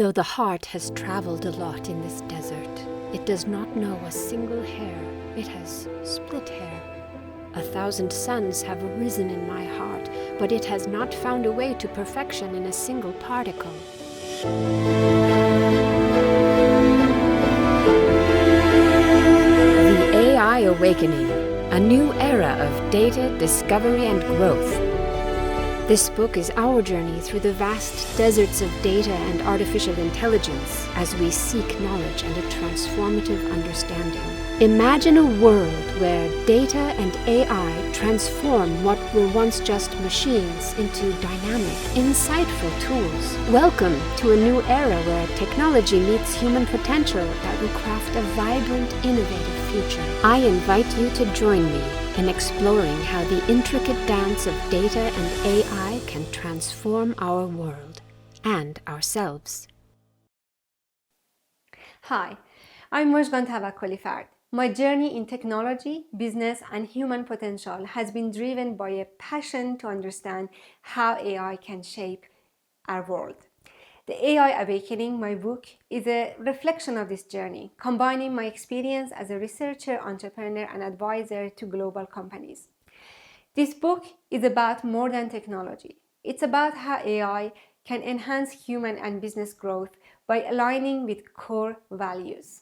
Though the heart has traveled a lot in this desert, it does not know a single hair. It has split hair. 1,000 suns have arisen in my heart, but it has not found a way to perfection in a single particle. The AI Awakening, a new era of data, discovery, and growth. This book is our journey through the vast deserts of data and artificial intelligence as we seek knowledge and a transformative understanding. Imagine a world where data and AI transform what were once just machines into dynamic, insightful tools. Welcome to a new era where technology meets human potential that will craft a vibrant, innovative future. I invite you to join me in exploring how the intricate dance of data and AI can transform our world and ourselves. Hi, I'm Mojgan Tawakkoli Fard. My journey in technology, business, and human potential has been driven by a passion to understand how AI can shape our world. The AI Awakening, my book, is a reflection of this journey, combining my experience as a researcher, entrepreneur, and advisor to global companies. This book is about more than technology. It's about how AI can enhance human and business growth by aligning with core values.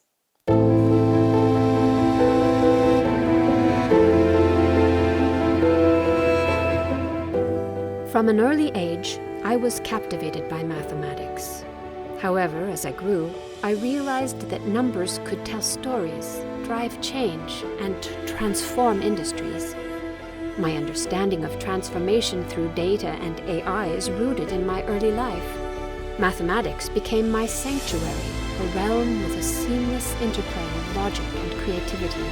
From an early age, I was captivated by mathematics. However, as I grew, I realized that numbers could tell stories, drive change, and transform industries. My understanding of transformation through data and AI is rooted in my early life. Mathematics became my sanctuary, a realm with a seamless interplay of logic and creativity.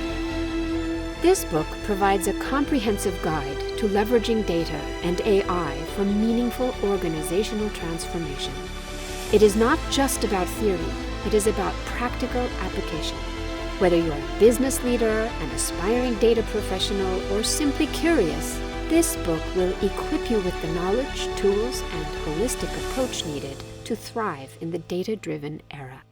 This book provides a comprehensive guide to leveraging data and AI for meaningful organizational transformation. It is not just about theory, it is about practical application. Whether you're a business leader, an aspiring data professional, or simply curious, this book will equip you with the knowledge, tools, and holistic approach needed to thrive in the data-driven era.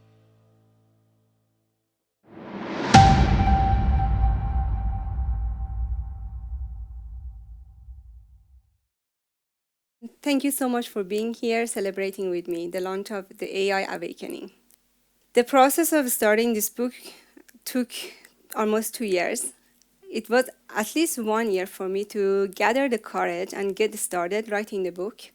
Thank you so much for being here, celebrating with me the launch of the AI Awakening. The process of starting this book took almost 2 years. It was at least 1 year for me to gather the courage and get started writing the book.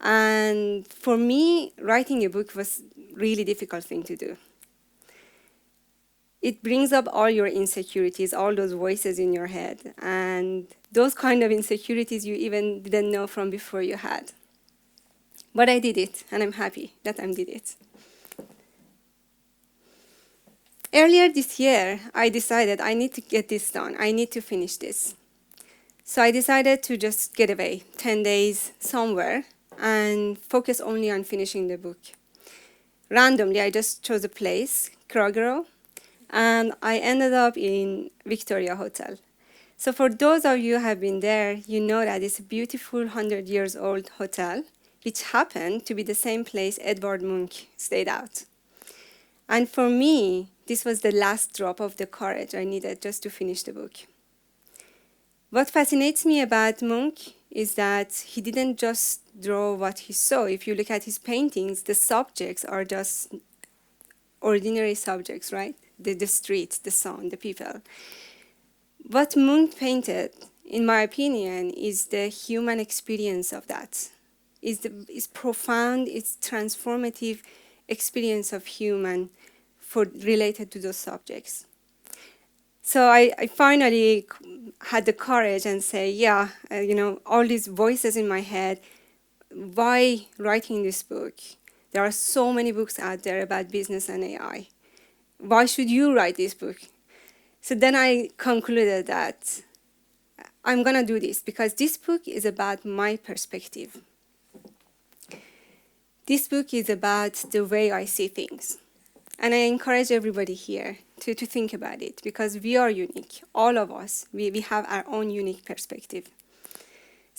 And for me, writing a book was a really difficult thing to do. It brings up all your insecurities, all those voices in your head, and those kind of insecurities you even didn't know from before you had. But I did it, and I'm happy that I did it. Earlier this year, I decided I need to get this done. I need to finish this. So I decided to just get away 10 days somewhere and focus only on finishing the book. Randomly, I just chose a place, Krakow, and I ended up in Victoria Hotel. So for those of you who have been there, you know that it's a beautiful 100-year-old hotel, which happened to be the same place Edvard Munch stayed out. And for me, this was the last drop of the courage I needed just to finish the book. What fascinates me about Munch is that he didn't just draw what he saw. If you look at his paintings, the subjects are just ordinary subjects, right? The street, the sun, the people. What Munch painted, in my opinion, is the human experience of that. Is profound, it's transformative experience of human related to those subjects. So I finally had the courage and say, all these voices in my head, why writing this book? There are so many books out there about business and AI. Why should you write this book? So then I concluded that I'm going to do this because this book is about my perspective. This book is about the way I see things. And I encourage everybody here to think about it because we are unique. All of us, we have our own unique perspective.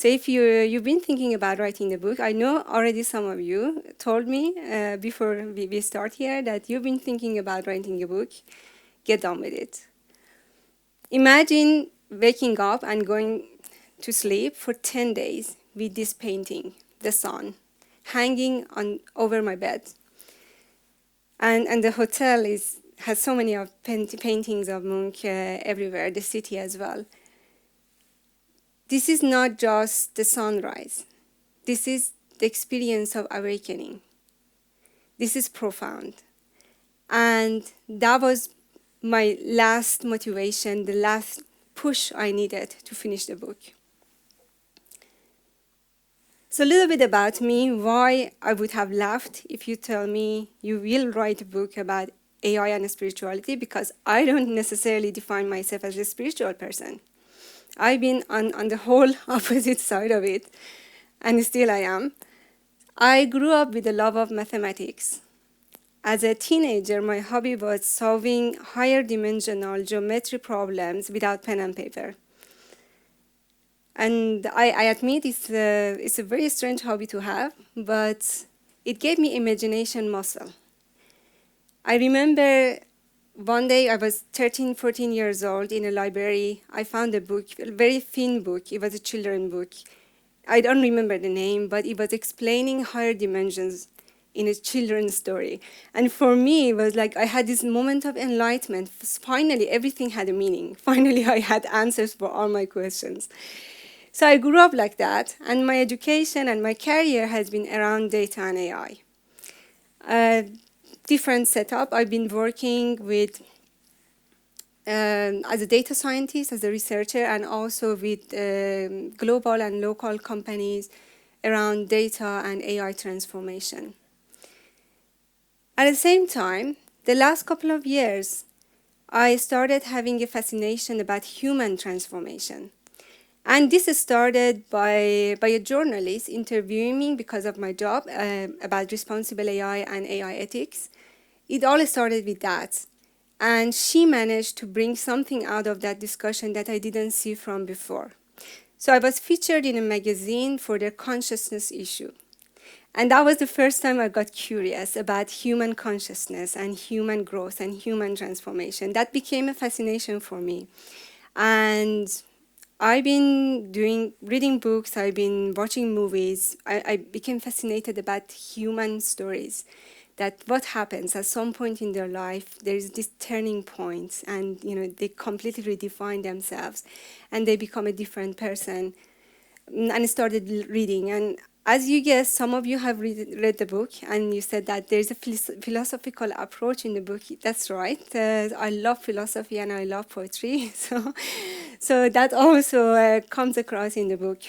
So if you've been thinking about writing the book, I know already some of you told me before we start here that you've been thinking about writing a book. Get on with it. Imagine waking up and going to sleep for 10 days with this painting, the sun, hanging over my bed. And the hotel has so many paintings of Munch everywhere, the city as well. This is not just the sunrise. This is the experience of awakening. This is profound. And that was my last motivation, the last push I needed to finish the book. So a little bit about me, why I would have laughed if you tell me you will write a book about AI and spirituality, because I don't necessarily define myself as a spiritual person. I've been on the whole opposite side of it, and still I am. I grew up with a love of mathematics. As a teenager, my hobby was solving higher dimensional geometry problems without pen and paper. And I admit it's a very strange hobby to have, but it gave me imagination muscle. I remember one day I was 13, 14 years old in a library. I found a book, a very thin book. It was a children's book. I don't remember the name, but it was explaining higher dimensions in a children's story. And for me, it was like I had this moment of enlightenment. Finally, everything had a meaning. Finally, I had answers for all my questions. So I grew up like that, and my education and my career has been around data and AI. Different setup. I've been working with as a data scientist, as a researcher, and also with global and local companies around data and AI transformation. At the same time, the last couple of years, I started having a fascination about human transformation. And this started by a journalist interviewing me because of my job about responsible AI and AI ethics. It all started with that. And she managed to bring something out of that discussion that I didn't see from before. So I was featured in a magazine for their consciousness issue. And that was the first time I got curious about human consciousness and human growth and human transformation. That became a fascination for me. And I've been reading books, I've been watching movies. I became fascinated about human stories, that what happens at some point in their life, there is this turning point, and they completely redefine themselves, and they become a different person. And I started reading, and as you guessed, some of you have read the book, and you said that there's a philosophical approach in the book. That's right. I love philosophy and I love poetry, so that also comes across in the book.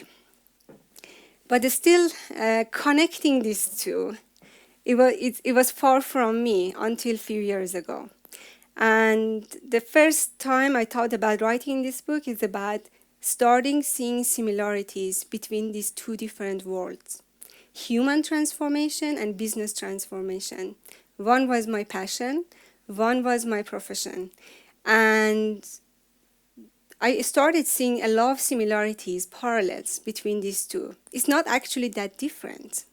But still, connecting these two, it was far from me until a few years ago. And the first time I thought about writing this book is about starting seeing similarities between these two different worlds, human transformation and business transformation. One was my passion, one was my profession. And I started seeing a lot of similarities, parallels between these two. It's not actually that different.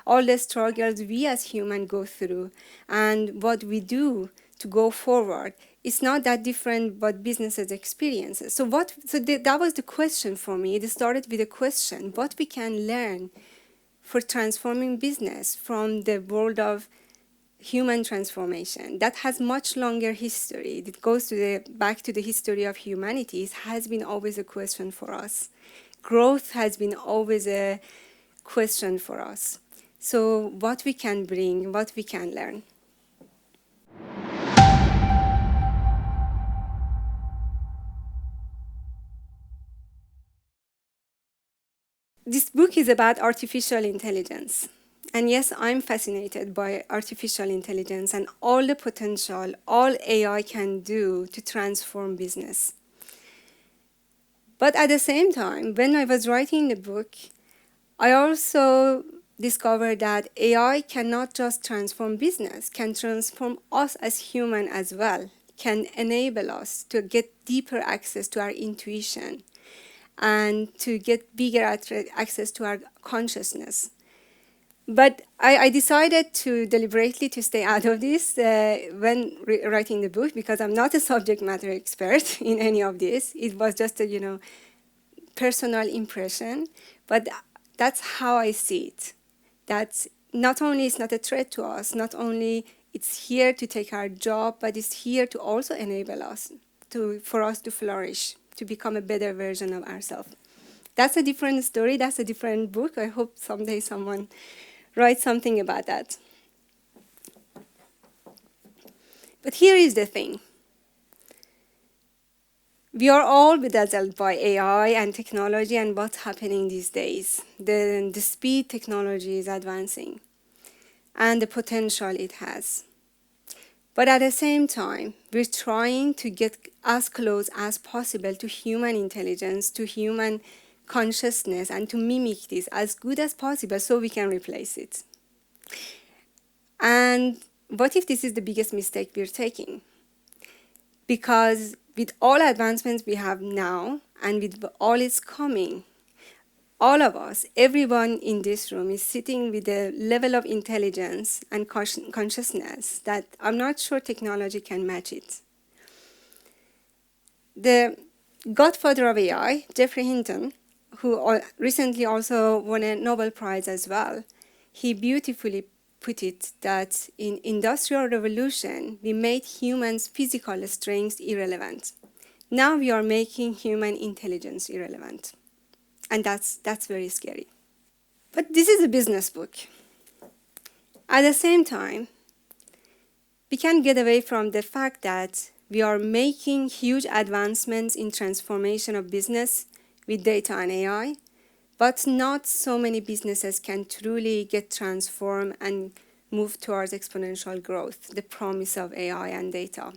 All the struggles we as humans go through and what we do to go forward, it's not that different what businesses experiences. So that was the question for me. It started with a question, what we can learn for transforming business from the world of human transformation. That has much longer history. It goes back to the history of humanity. It has been always a question for us. Growth has been always a question for us. So what we can bring, what we can learn. This book is about artificial intelligence. And yes, I'm fascinated by artificial intelligence and all the potential all AI can do to transform business. But at the same time, when I was writing the book, I also discovered that AI cannot just transform business, can transform us as humans as well, can enable us to get deeper access to our intuition. and to get bigger access to our consciousness. But I decided to deliberately to stay out of this when writing the book, because I'm not a subject matter expert in any of this. It was just a, personal impression, but that's how I see it. That not only it's not a threat to us, not only it's here to take our job, but it's here to also enable us for us to flourish, to become a better version of ourselves. That's a different story. That's a different book. I hope someday someone writes something about that. But here is the thing. We are all bedazzled by AI and technology and what's happening these days. The speed technology is advancing and the potential it has. But at the same time, we're trying to get as close as possible to human intelligence, to human consciousness, and to mimic this as good as possible so we can replace it. And what if this is the biggest mistake we're taking? Because with all advancements we have now, and with all is coming, all of us, everyone in this room is sitting with a level of intelligence and consciousness that I'm not sure technology can match it. The godfather of AI, Geoffrey Hinton, who recently also won a Nobel Prize as well, he beautifully put it that in Industrial Revolution, we made humans' physical strengths irrelevant. Now we are making human intelligence irrelevant. And that's very scary. But this is a business book. At the same time, we can't get away from the fact that we are making huge advancements in transformation of business with data and AI, but not so many businesses can truly get transformed and move towards exponential growth, the promise of AI and data.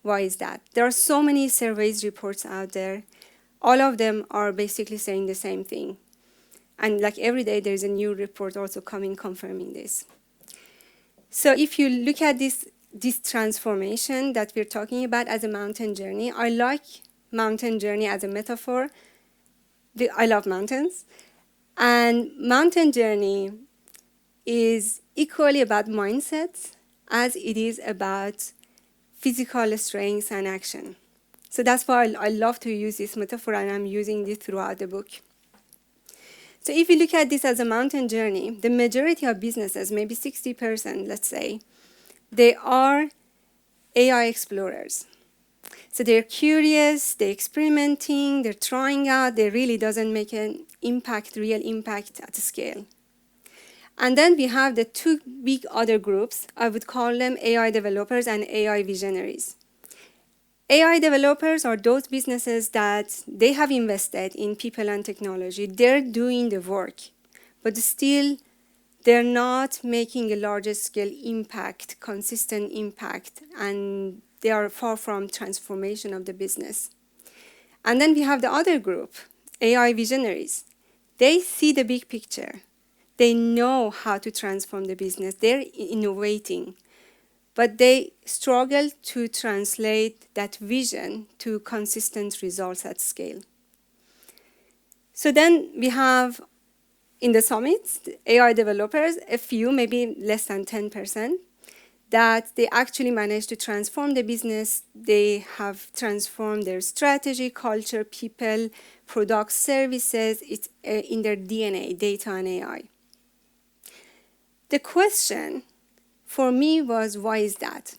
Why is that? There are so many surveys reports out there. All of them are basically saying the same thing. And like every day, there's a new report also coming confirming this. So if you look at this transformation that we're talking about as a mountain journey, I like mountain journey as a metaphor. I love mountains. And mountain journey is equally about mindset as it is about physical strength and action. So that's why I love to use this metaphor, and I'm using this throughout the book. So if you look at this as a mountain journey, the majority of businesses, maybe 60%, let's say, they are AI explorers. So they're curious, they're experimenting, they're trying out, they really doesn't make an impact, real impact at scale. And then we have the two big other groups. I would call them AI developers and AI visionaries. AI developers are those businesses that they have invested in people and technology. They're doing the work, but still they're not making a larger scale impact, consistent impact, and they are far from transformation of the business. And then we have the other group, AI visionaries. They see the big picture. They know how to transform the business. They're innovating, but they struggle to translate that vision to consistent results at scale. So then we have in the summits, the AI developers, a few, maybe less than 10%, that they actually managed to transform the business. They have transformed their strategy, culture, people, products, services. It's in their DNA, data and AI. The question for me was, why is that?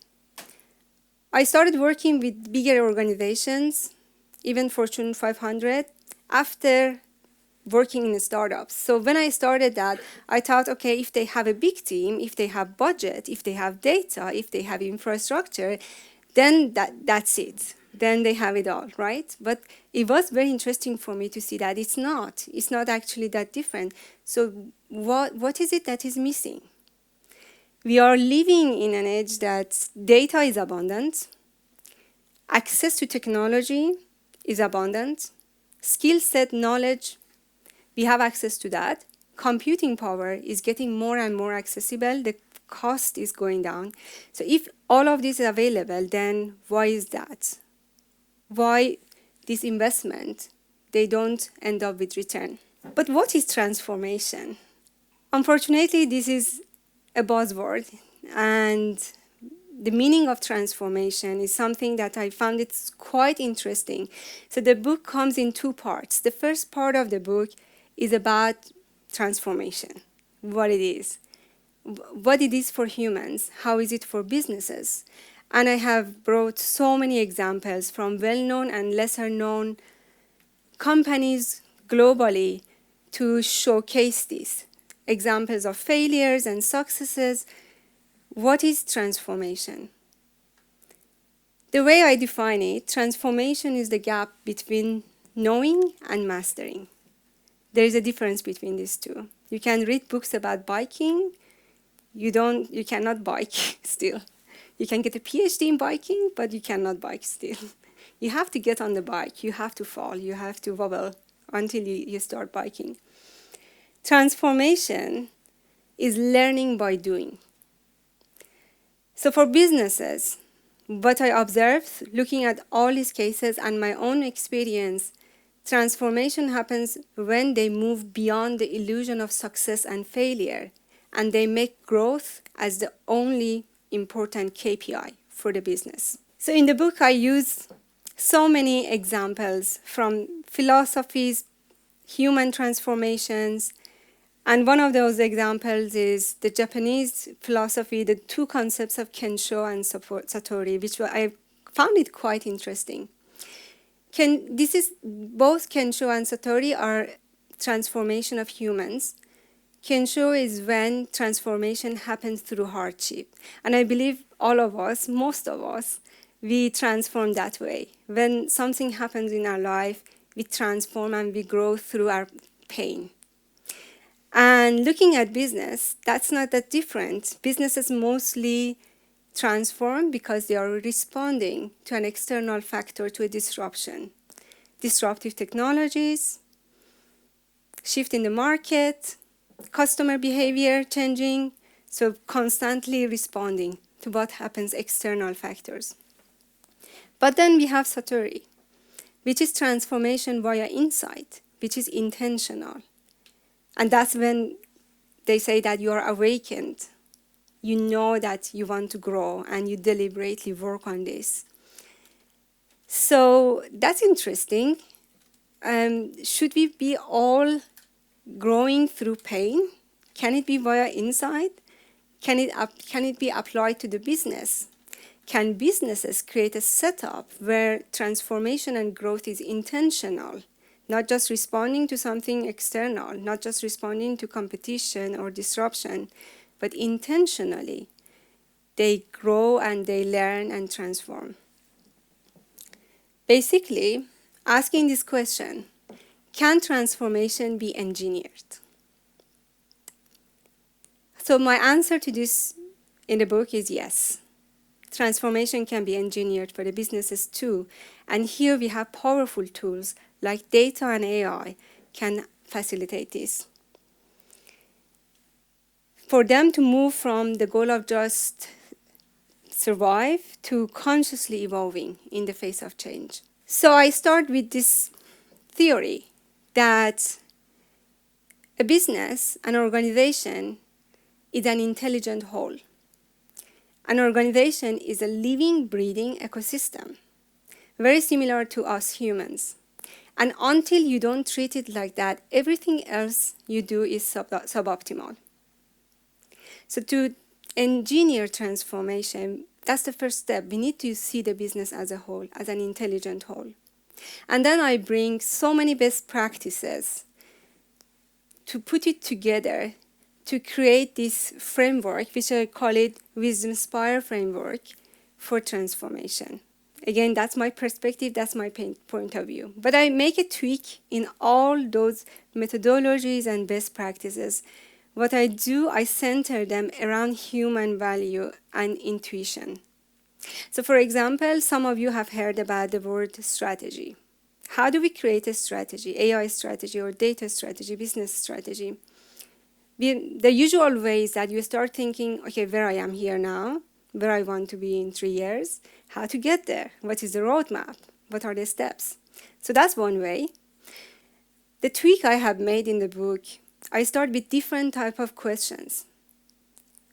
I started working with bigger organizations, even Fortune 500, after working in startups. So when I started that, I thought, okay, if they have a big team, if they have budget, if they have data, if they have infrastructure, then that's it. Then they have it all, right? But it was very interesting for me to see that it's not. It's not actually that different. So what is it that is missing? We are living in an age that data is abundant, access to technology is abundant, skill set, knowledge, we have access to that. Computing power is getting more and more accessible. The cost is going down. So if all of this is available, then why is that? Why this investment they don't end up with return. But what is transformation? Unfortunately, this is a buzzword, and the meaning of transformation is something that I found it's quite interesting. So the book comes in two parts. The first part of the book is about transformation, what it is, what it is for humans, how is it for businesses. And I have brought so many examples from well-known and lesser-known companies globally to showcase this. Examples of failures and successes. What is transformation? The way I define it, transformation is the gap between knowing and mastering. There is a difference between these two. You can read books about biking. You cannot bike still. You can get a PhD in biking, but you cannot bike still. You have to get on the bike. You have to fall. You have to wobble until you start biking. Transformation is learning by doing. So for businesses, what I observed, looking at all these cases and my own experience, transformation happens when they move beyond the illusion of success and failure, and they make growth as the only important KPI for the business. So in the book, I use so many examples from philosophies, human transformations, and one of those examples is the Japanese philosophy, the two concepts of Kensho and Satori, which I found it quite interesting. Both Kensho and Satori are transformation of humans. Kensho is when transformation happens through hardship. And I believe all of us, most of us, we transform that way. When something happens in our life, we transform and we grow through our pain. And looking at business, that's not that different. Businesses mostly transform because they are responding to an external factor, to a disruption. Disruptive technologies, shift in the market, customer behavior changing, so constantly responding to what happens, external factors. But then we have Satori, which is transformation via insight, which is intentional. And that's when they say that you are awakened. You know that you want to grow and you deliberately work on this. So that's interesting. Should we be all growing through pain? Can it be via insight? Can it be applied to the business? Can businesses create a setup where transformation and growth is intentional? Not just responding to something external, not just responding to competition or disruption, but intentionally they grow and they learn and transform. Basically, asking this question, can transformation be engineered? So my answer to this in the book is yes. Transformation can be engineered for the businesses too. And here we have powerful tools like data and AI can facilitate this. For them to move from the goal of just survive to consciously evolving in the face of change. So I start with this theory that a business, an organization, is an intelligent whole. An organization is a living, breathing ecosystem, very similar to us humans. And until you don't treat it like that, everything else you do is suboptimal. So to engineer transformation, that's the first step. We need to see the business as a whole, as an intelligent whole. And then I bring so many best practices to put it together to create this framework, which I call it Wisdom Spire framework for transformation. Again, that's my perspective, that's my point of view. But I make a tweak in all those methodologies and best practices. What I do, I center them around human value and intuition. So for example, some of you have heard about the word strategy. How do we create a strategy, AI strategy or data strategy, business strategy? The usual way is that you start thinking, okay, where I am here now, where I want to be in 3 years, how to get there, what is the roadmap, what are the steps. So that's one way. The tweak I have made in the book, I start with different type of questions,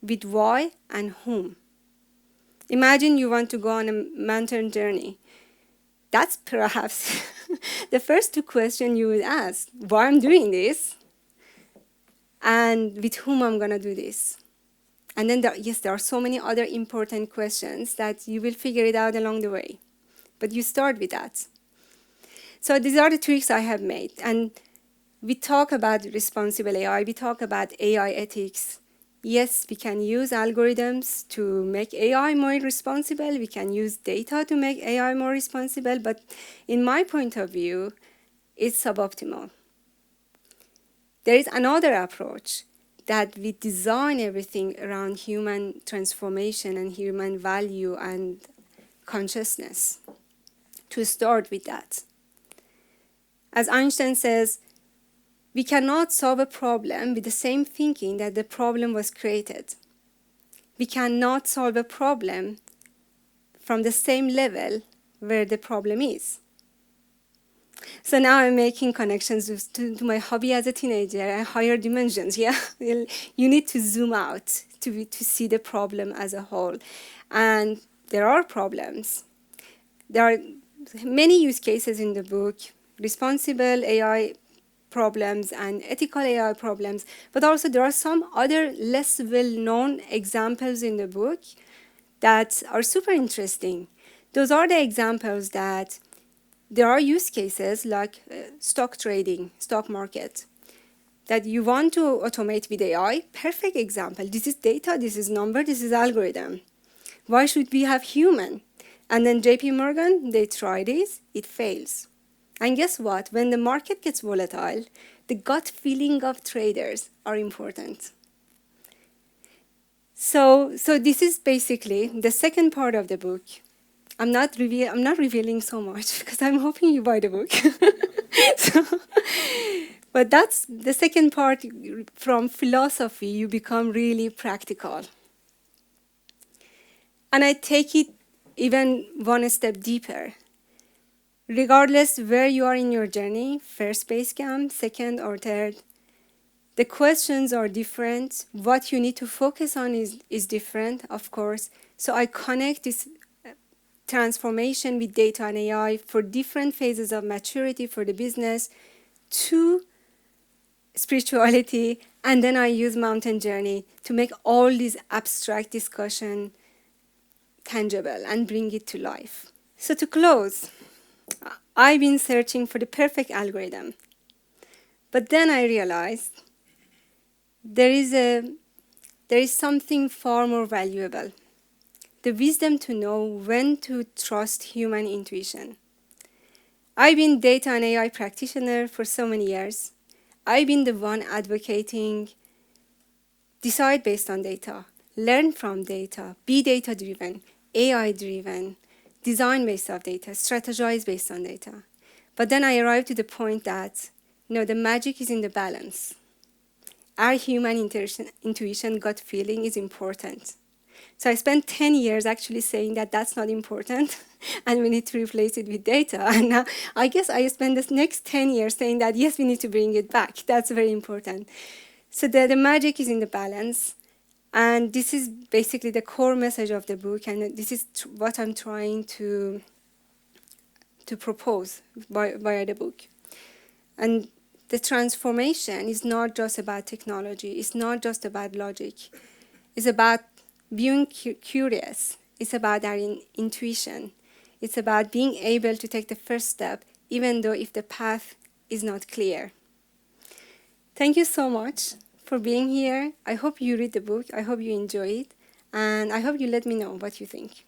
with why and whom. Imagine you want to go on a mountain journey. That's perhaps the first two questions you would ask. Why I'm doing this, and with whom I'm going to do this. And then, there are so many other important questions that you will figure it out along the way. But you start with that. So these are the tweaks I have made. And we talk about responsible AI. We talk about AI ethics. Yes, we can use algorithms to make AI more responsible. We can use data to make AI more responsible. But in my point of view, it's suboptimal. There is another approach that we design everything around human transformation and human value and consciousness. To start with that. As Einstein says, we cannot solve a problem with the same thinking that the problem was created. We cannot solve a problem from the same level where the problem is. So now I'm making connections to my hobby as a teenager and higher dimensions. Yeah, you need to zoom out to see the problem as a whole. And there are problems. There are many use cases in the book, responsible AI problems and ethical AI problems, but also there are some other less well-known examples in the book that are super interesting. Those are the examples that there are use cases like stock trading, stock market, that you want to automate with AI. Perfect example. This is data, this is number, this is algorithm. Why should we have human? And then JP Morgan, they try this, it fails. And guess what? When the market gets volatile, the gut feeling of traders are important. So this is basically the second part of the book. I'm not revealing so much because I'm hoping you buy the book. But that's the second part. From philosophy, you become really practical. And I take it even one step deeper. Regardless where you are in your journey, first base camp, second or third, the questions are different. What you need to focus on is different, of course. So I connect this transformation with data and AI for different phases of maturity for the business to spirituality, and then I use mountain journey to make all these abstract discussion tangible and bring it to life. So to close, I've been searching for the perfect algorithm, but then I realized there is something far more valuable. The wisdom to know when to trust human intuition. I've been data and AI practitioner for so many years. I've been the one advocating decide based on data, learn from data, be data-driven, AI-driven, design based on data, strategize based on data. But then I arrived to the point that, the magic is in the balance. Our human intuition, gut feeling is important. So I spent 10 years actually saying that that's not important and we need to replace it with data. And now I guess I spend the next 10 years saying that, yes, we need to bring it back. That's very important. So the magic is in the balance. And this is basically the core message of the book. And this is what I'm trying to propose via the book. And the transformation is not just about technology. It's not just about logic. It's about being curious. It's about our intuition. It's about being able to take the first step, even though if the path is not clear. Thank you so much for being here. I hope you read the book. I hope you enjoy it. And I hope you let me know what you think.